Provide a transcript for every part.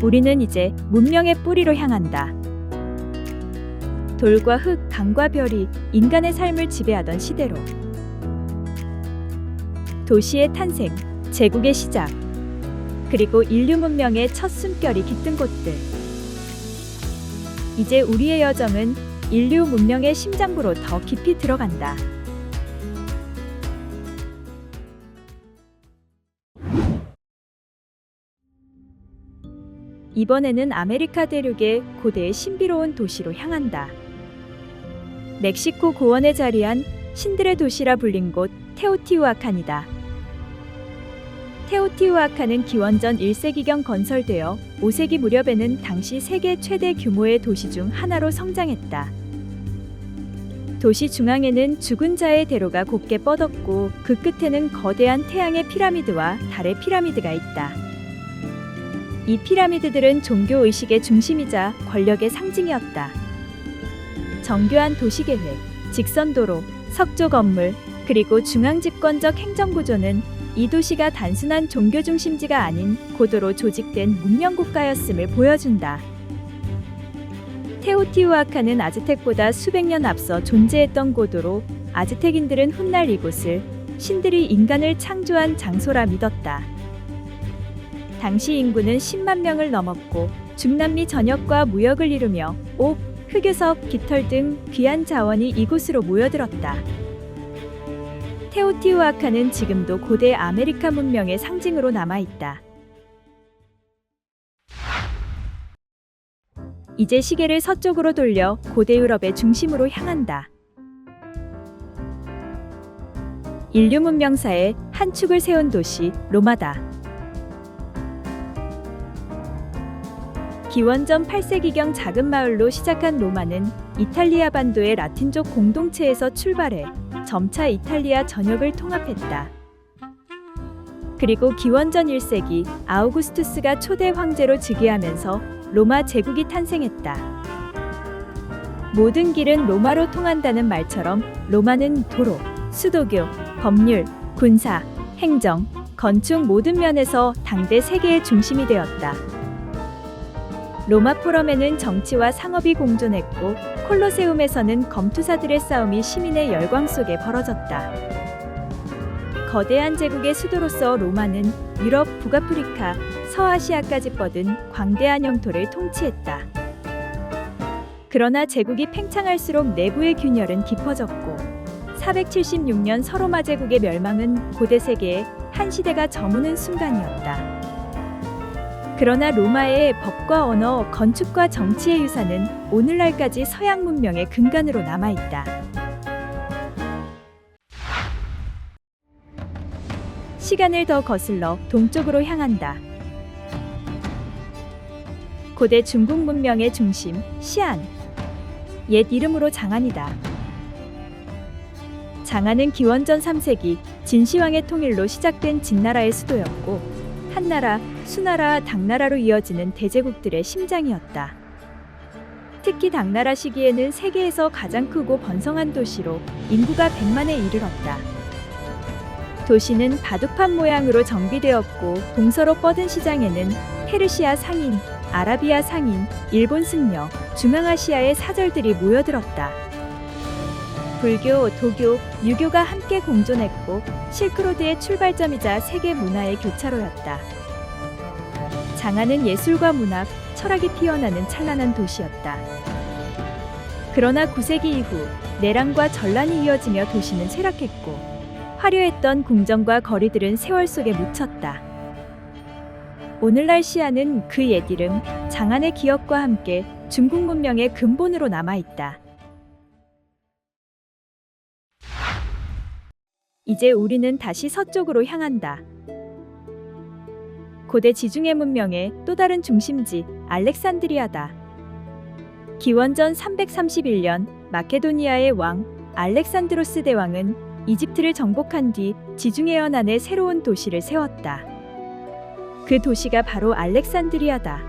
우리는 이제 문명의 뿌리로 향한다. 돌과 흙, 강과 별이 인간의 삶을 지배하던 시대로. 도시의 탄생, 제국의 시작, 그리고 인류 문명의 첫 숨결이 깃든 곳들. 이제 우리의 여정은 인류 문명의 심장부로 더 깊이 들어간다. 이번에는 아메리카 대륙의 고대의 신비로운 도시로 향한다. 멕시코 고원에 자리한 신들의 도시라 불린 곳 테오티우아칸이다. 테오티우아칸은 기원전 1세기경 건설되어 5세기 무렵에는 당시 세계 최대 규모의 도시 중 하나로 성장했다. 도시 중앙에는 죽은 자의 대로가 곱게 뻗었고 그 끝에는 거대한 태양의 피라미드와 달의 피라미드가 있다. 이 피라미드들은 종교 의식의 중심이자 권력의 상징이었다. 정교한 도시계획, 직선도로, 석조 건물, 그리고 중앙집권적 행정구조는 이 도시가 단순한 종교 중심지가 아닌 고도로 조직된 문명국가였음을 보여준다. 테오티우아칸은 아즈텍보다 수백 년 앞서 존재했던 고도로 아즈텍인들은 훗날 이곳을 신들이 인간을 창조한 장소라 믿었다. 당시 인구는 10만 명을 넘었고 중남미 전역과 무역을 이루며 옥, 흑요석, 깃털 등 귀한 자원이 이곳으로 모여들었다. 테오티우아칸은 지금도 고대 아메리카 문명의 상징으로 남아있다. 이제 시계를 서쪽으로 돌려 고대 유럽의 중심으로 향한다. 인류 문명사의 한 축을 세운 도시 로마다. 기원전 8세기경 작은 마을로 시작한 로마는 이탈리아 반도의 라틴족 공동체에서 출발해 점차 이탈리아 전역을 통합했다. 그리고 기원전 1세기 아우구스투스가 초대 황제로 즉위하면서 로마 제국이 탄생했다. 모든 길은 로마로 통한다는 말처럼 로마는 도로, 수도교, 법률, 군사, 행정, 건축 모든 면에서 당대 세계의 중심이 되었다. 로마 포럼에는 정치와 상업이 공존했고 콜로세움에서는 검투사들의 싸움이 시민의 열광 속에 벌어졌다. 거대한 제국의 수도로서 로마는 유럽, 북아프리카, 서아시아까지 뻗은 광대한 영토를 통치했다. 그러나 제국이 팽창할수록 내부의 균열은 깊어졌고 476년 서로마 제국의 멸망은 고대 세계의 한 시대가 저무는 순간이었다. 그러나 로마의 법과 언어, 건축과 정치의 유산은 오늘날까지 서양 문명의 근간으로 남아있다. 시간을 더 거슬러 동쪽으로 향한다. 고대 중국 문명의 중심, 시안. 옛 이름으로 장안이다. 장안은 기원전 3세기 진시황의 통일로 시작된 진나라의 수도였고 한나라, 수나라, 당나라로 이어지는 대제국들의 심장이었다. 특히 당나라 시기에는 세계에서 가장 크고 번성한 도시로 인구가 100만에 이르렀다. 도시는 바둑판 모양으로 정비되었고 동서로 뻗은 시장에는 페르시아 상인, 아라비아 상인, 일본 승려, 중앙아시아의 사절들이 모여들었다. 불교, 도교, 유교가 함께 공존했고 실크로드의 출발점이자 세계 문화의 교차로였다. 장안은 예술과 문학, 철학이 피어나는 찬란한 도시였다. 그러나 9세기 이후 내란과 전란이 이어지며 도시는 쇠락했고 화려했던 궁전과 거리들은 세월 속에 묻혔다. 오늘날 시안은 그 옛 이름 장안의 기억과 함께 중국 문명의 근본으로 남아있다. 이제 우리는 다시 서쪽으로 향한다. 고대 지중해 문명의 또 다른 중심지 알렉산드리아다. 기원전 331년 마케도니아의 왕 알렉산드로스 대왕은 이집트를 정복한 뒤 지중해 연안에 새로운 도시를 세웠다. 그 도시가 바로 알렉산드리아다.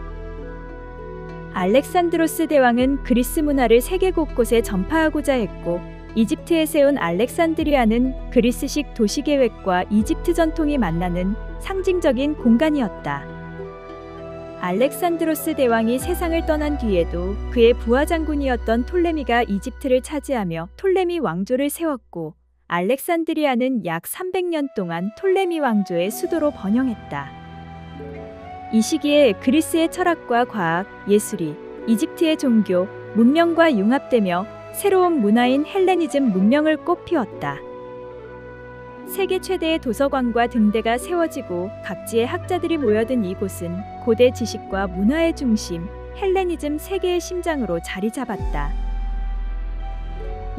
알렉산드로스 대왕은 그리스 문화를 세계 곳곳에 전파하고자 했고 이집트에 세운 알렉산드리아는 그리스식 도시계획과 이집트 전통이 만나는 상징적인 공간이었다. 알렉산드로스 대왕이 세상을 떠난 뒤에도 그의 부하 장군이었던 톨레미가 이집트를 차지하며 톨레미 왕조를 세웠고, 알렉산드리아는 약 300년 동안 톨레미 왕조의 수도로 번영했다. 이 시기에 그리스의 철학과 과학, 예술이 이집트의 종교, 문명과 융합되며 새로운 문화인 헬레니즘 문명을 꽃피웠다. 세계 최대의 도서관과 등대가 세워지고 각지의 학자들이 모여든 이곳은 고대 지식과 문화의 중심, 헬레니즘 세계의 심장으로 자리 잡았다.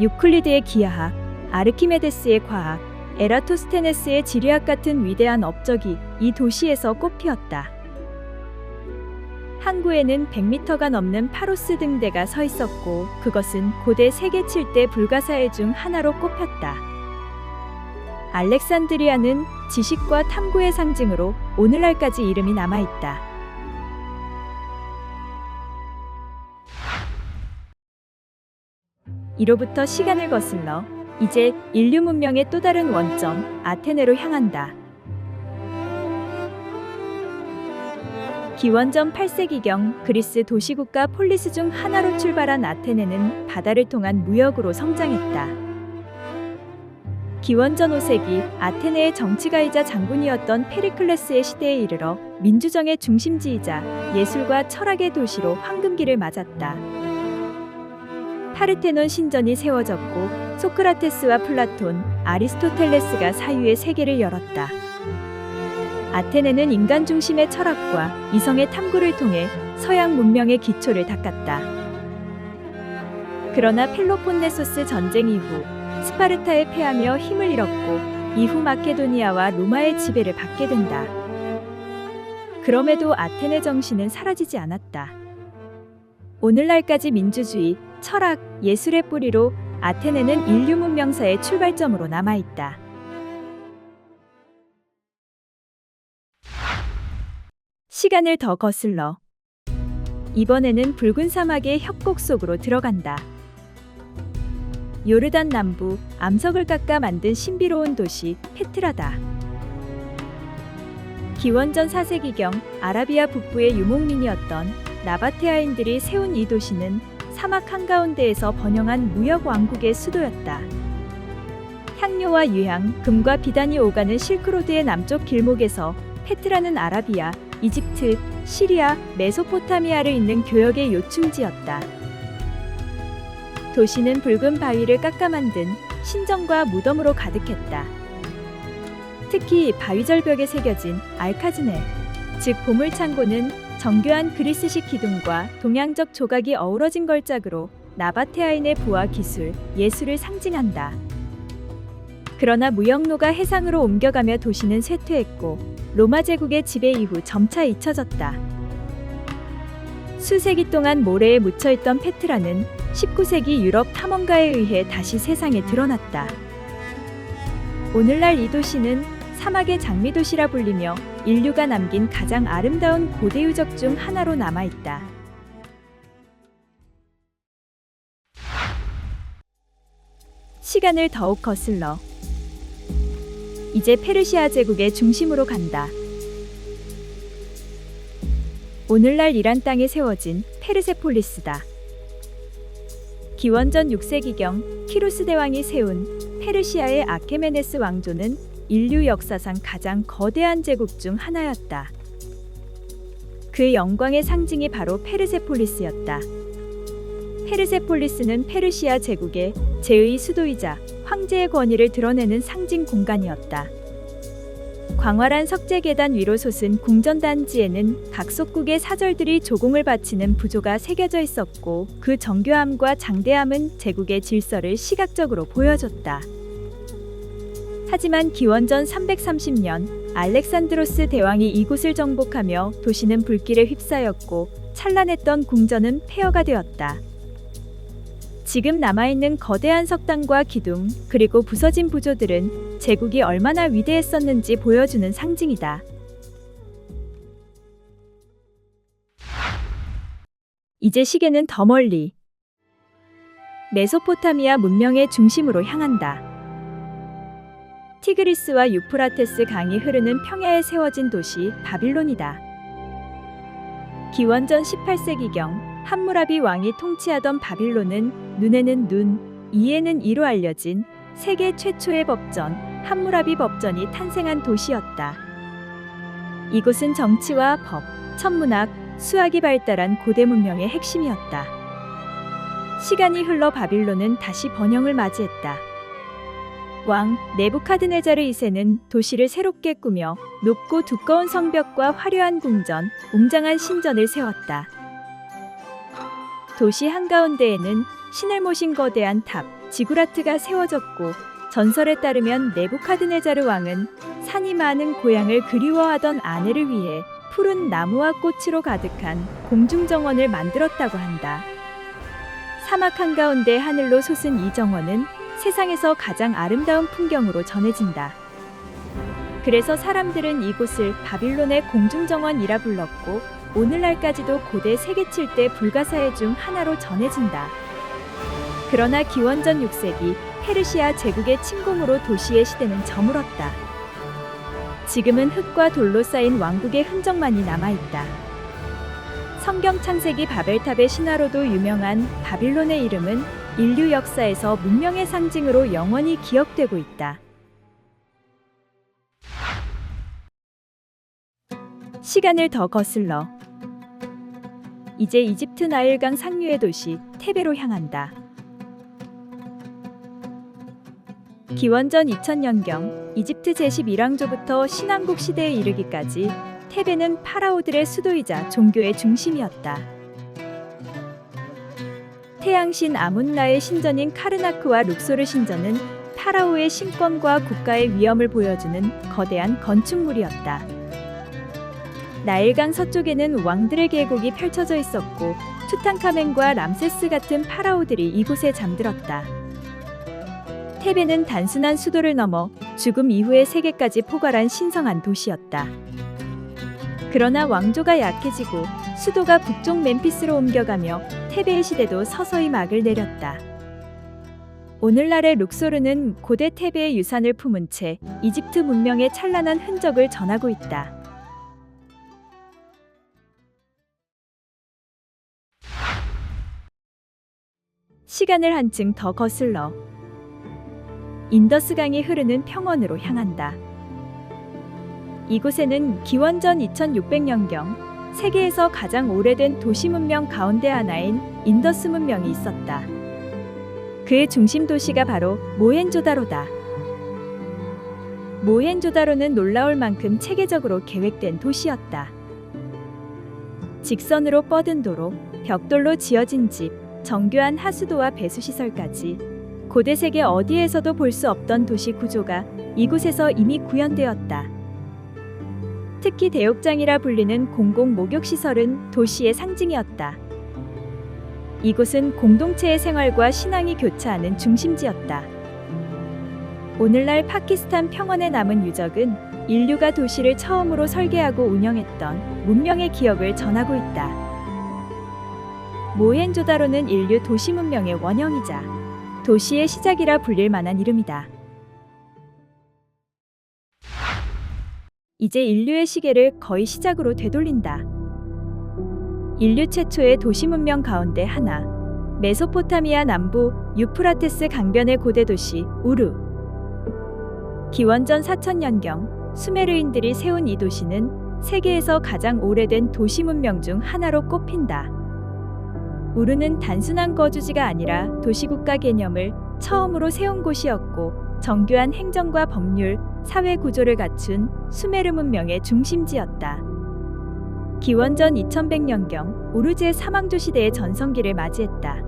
유클리드의 기하학, 아르키메데스의 과학, 에라토스테네스의 지리학 같은 위대한 업적이 이 도시에서 꽃피었다. 항구에는 100m가 넘는 파로스 등대가 서 있었고, 그것은 고대 세계 7대 불가사의 중 하나로 꼽혔다. 알렉산드리아는 지식과 탐구의 상징으로 오늘날까지 이름이 남아있다. 이로부터 시간을 거슬러 이제 인류 문명의 또 다른 원점 아테네로 향한다. 기원전 8세기경 그리스 도시국가 폴리스 중 하나로 출발한 아테네는 바다를 통한 무역으로 성장했다. 기원전 5세기 아테네의 정치가이자 장군이었던 페리클레스의 시대에 이르러 민주정의 중심지이자 예술과 철학의 도시로 황금기를 맞았다. 파르테논 신전이 세워졌고, 소크라테스와 플라톤, 아리스토텔레스가 사유의 세계를 열었다. 아테네는 인간 중심의 철학과 이성의 탐구를 통해 서양 문명의 기초를 닦았다. 그러나 펠로폰네소스 전쟁 이후 스파르타에 패하며 힘을 잃었고, 이후 마케도니아와 로마의 지배를 받게 된다. 그럼에도 아테네 정신은 사라지지 않았다. 오늘날까지 민주주의, 철학, 예술의 뿌리로 아테네는 인류 문명사의 출발점으로 남아있다. 시간을 더 거슬러 이번에는 붉은 사막의 협곡 속으로 들어간다. 요르단 남부 암석을 깎아 만든 신비로운 도시 페트라다. 기원전 4세기경 아라비아 북부의 유목민이었던 나바테아인들이 세운 이 도시는 사막 한가운데에서 번영한 무역 왕국의 수도였다. 향료와 유향, 금과 비단이 오가는 실크로드의 남쪽 길목에서 페트라는 아라비아, 이집트, 시리아, 메소포타미아를 잇는 교역의 요충지였다. 도시는 붉은 바위를 깎아 만든 신전과 무덤으로 가득했다. 특히 바위 절벽에 새겨진 알카즈네, 즉 보물창고는 정교한 그리스식 기둥과 동양적 조각이 어우러진 걸작으로 나바테아인의 부와 기술, 예술을 상징한다. 그러나 무역로가 해상으로 옮겨가며 도시는 쇠퇴했고, 로마 제국의 지배 이후 점차 잊혀졌다. 수세기 동안 모래에 묻혀있던 페트라는 19세기 유럽 탐험가에 의해 다시 세상에 드러났다. 오늘날 이 도시는 사막의 장미도시라 불리며 인류가 남긴 가장 아름다운 고대 유적 중 하나로 남아있다. 시간을 더욱 거슬러 이제 페르시아 제국의 중심으로 간다. 오늘날 이란 땅에 세워진 페르세폴리스다. 기원전 6세기경 키루스 대왕이 세운 페르시아의 아케메네스 왕조는 인류 역사상 가장 거대한 제국 중 하나였다. 그 영광의 상징이 바로 페르세폴리스였다. 페르세폴리스는 페르시아 제국의 제의 수도이자 황제의 권위를 드러내는 상징 공간이었다. 광활한 석재계단 위로 솟은 궁전단지에는 각 속국의 사절들이 조공을 바치는 부조가 새겨져 있었고, 그 정교함과 장대함은 제국의 질서를 시각적으로 보여줬다. 하지만 기원전 330년 알렉산드로스 대왕이 이곳을 정복하며 도시는 불길에 휩싸였고, 찬란했던 궁전은 폐허가 되었다. 지금 남아있는 거대한 석당과 기둥, 그리고 부서진 부조들은 제국이 얼마나 위대했었는지 보여주는 상징이다. 이제 시계는 더 멀리 메소포타미아 문명의 중심으로 향한다. 티그리스와 유프라테스 강이 흐르는 평야에 세워진 도시 바빌론이다. 기원전 18세기경 함무라비 왕이 통치하던 바빌론은 눈에는 눈, 이에는 이로 알려진 세계 최초의 법전, 함무라비 법전이 탄생한 도시였다. 이곳은 정치와 법, 천문학, 수학이 발달한 고대 문명의 핵심이었다. 시간이 흘러 바빌론은 다시 번영을 맞이했다. 왕 네부카드네자르 2세는 도시를 새롭게 꾸며 높고 두꺼운 성벽과 화려한 궁전, 웅장한 신전을 세웠다. 도시 한가운데에는 신을 모신 거대한 탑, 지구라트가 세워졌고, 전설에 따르면 네부카드네자르 왕은 산이 많은 고향을 그리워하던 아내를 위해 푸른 나무와 꽃으로 가득한 공중정원을 만들었다고 한다. 사막 한가운데 하늘로 솟은 이 정원은 세상에서 가장 아름다운 풍경으로 전해진다. 그래서 사람들은 이곳을 바빌론의 공중정원이라 불렀고, 오늘날까지도 고대 세계 7대 불가사의 중 하나로 전해진다. 그러나 기원전 6세기 페르시아 제국의 침공으로 도시의 시대는 저물었다. 지금은 흙과 돌로 쌓인 왕국의 흔적만이 남아있다. 성경 창세기 바벨탑의 신화로도 유명한 바빌론의 이름은 인류 역사에서 문명의 상징으로 영원히 기억되고 있다. 시간을 더 거슬러 이제 이집트 나일강 상류의 도시 테베로 향한다. 기원전 2000년경 이집트 제11왕조부터 신왕국 시대에 이르기까지 테베는 파라오들의 수도이자 종교의 중심이었다. 태양신 아문라의 신전인 카르나크와 룩소르 신전은 파라오의 신권과 국가의 위엄을 보여주는 거대한 건축물이었다. 나일강 서쪽에는 왕들의 계곡이 펼쳐져 있었고, 투탕카멘과 람세스 같은 파라오들이 이곳에 잠들었다. 테베는 단순한 수도를 넘어 죽음 이후의 세계까지 포괄한 신성한 도시였다. 그러나 왕조가 약해지고 수도가 북쪽 멤피스로 옮겨가며 테베의 시대도 서서히 막을 내렸다. 오늘날의 룩소르는 고대 테베의 유산을 품은 채 이집트 문명의 찬란한 흔적을 전하고 있다. 시간을 한층 더 거슬러 인더스강이 흐르는 평원으로 향한다. 이곳에는 기원전 2600년경 세계에서 가장 오래된 도시 문명 가운데 하나인 인더스 문명이 있었다. 그의 중심 도시가 바로 모헨조다로다. 모헨조다로는 놀라울 만큼 체계적으로 계획된 도시였다. 직선으로 뻗은 도로, 벽돌로 지어진 집, 정교한 하수도와 배수시설까지 고대 세계 어디에서도 볼 수 없던 도시 구조가 이곳에서 이미 구현되었다. 특히 대욕장이라 불리는 공공 목욕시설은 도시의 상징이었다. 이곳은 공동체의 생활과 신앙이 교차하는 중심지였다. 오늘날 파키스탄 평원에 남은 유적은 인류가 도시를 처음으로 설계하고 운영했던 문명의 기억을 전하고 있다. 모헨조다로는 인류 도시 문명의 원형이자 도시의 시작이라 불릴 만한 이름이다. 이제 인류의 시계를 거의 시작으로 되돌린다. 인류 최초의 도시 문명 가운데 하나, 메소포타미아 남부 유프라테스 강변의 고대 도시 우르. 기원전 4000년경 수메르인들이 세운 이 도시는 세계에서 가장 오래된 도시 문명 중 하나로 꼽힌다. 우르는 단순한 거주지가 아니라 도시국가 개념을 처음으로 세운 곳이었고, 정교한 행정과 법률, 사회 구조를 갖춘 수메르 문명의 중심지였다. 기원전 2100년경 우르제 사망조 시대의 전성기를 맞이했다.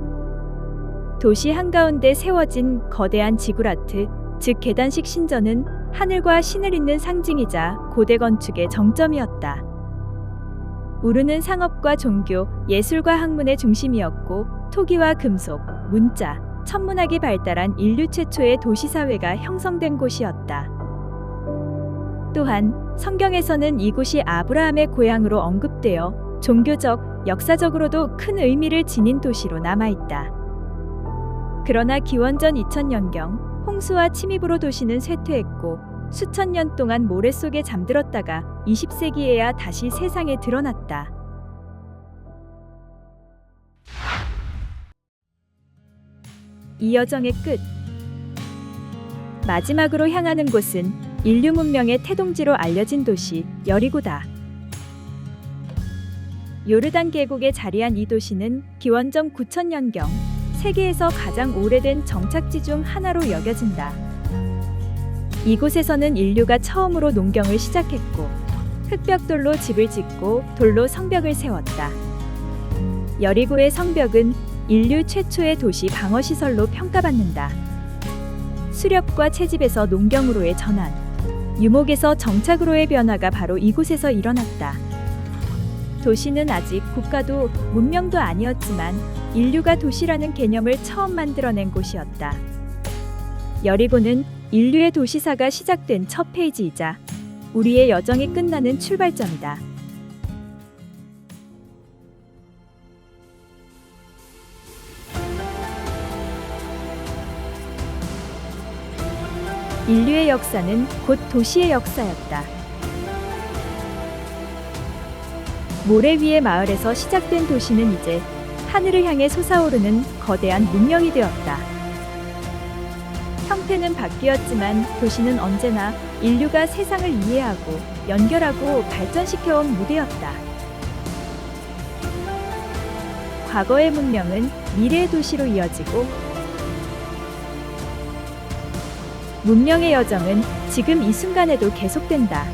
도시 한가운데 세워진 거대한 지구라트, 즉 계단식 신전은 하늘과 신을 잇는 상징이자 고대 건축의 정점이었다. 우르는 상업과 종교, 예술과 학문의 중심이었고, 토기와 금속, 문자, 천문학이 발달한 인류 최초의 도시사회가 형성된 곳이었다. 또한 성경에서는 이곳이 아브라함의 고향으로 언급되어 종교적, 역사적으로도 큰 의미를 지닌 도시로 남아있다. 그러나 기원전 2000년경 홍수와 침입으로 도시는 쇠퇴했고, 수천 년 동안 모래 속에 잠들었다가 20세기에야 다시 세상에 드러났다. 이 여정의 끝. 마지막으로 향하는 곳은 인류 문명의 태동지로 알려진 도시 여리고다. 요르단 계곡에 자리한 이 도시는 기원전 9000년경 세계에서 가장 오래된 정착지 중 하나로 여겨진다. 이곳에서는 인류가 처음으로 농경을 시작했고 흙벽돌로 집을 짓고 돌로 성벽을 세웠다. 여리고의 성벽은 인류 최초의 도시 방어시설로 평가받는다. 수렵과 채집에서 농경으로의 전환, 유목에서 정착으로의 변화가 바로 이곳에서 일어났다. 도시는 아직 국가도 문명도 아니었지만 인류가 도시라는 개념을 처음 만들어낸 곳이었다. 여리고는 인류의 도시사가 시작된 첫 페이지이자 우리의 여정이 끝나는 출발점이다. 인류의 역사는 곧 도시의 역사였다. 모래 위의 마을에서 시작된 도시는 이제 하늘을 향해 솟아오르는 거대한 문명이 되었다. 형태는 바뀌었지만 도시는 언제나 인류가 세상을 이해하고 연결하고 발전시켜온 무대였다. 과거의 문명은 미래의 도시로 이어지고 문명의 여정은 지금 이 순간에도 계속된다.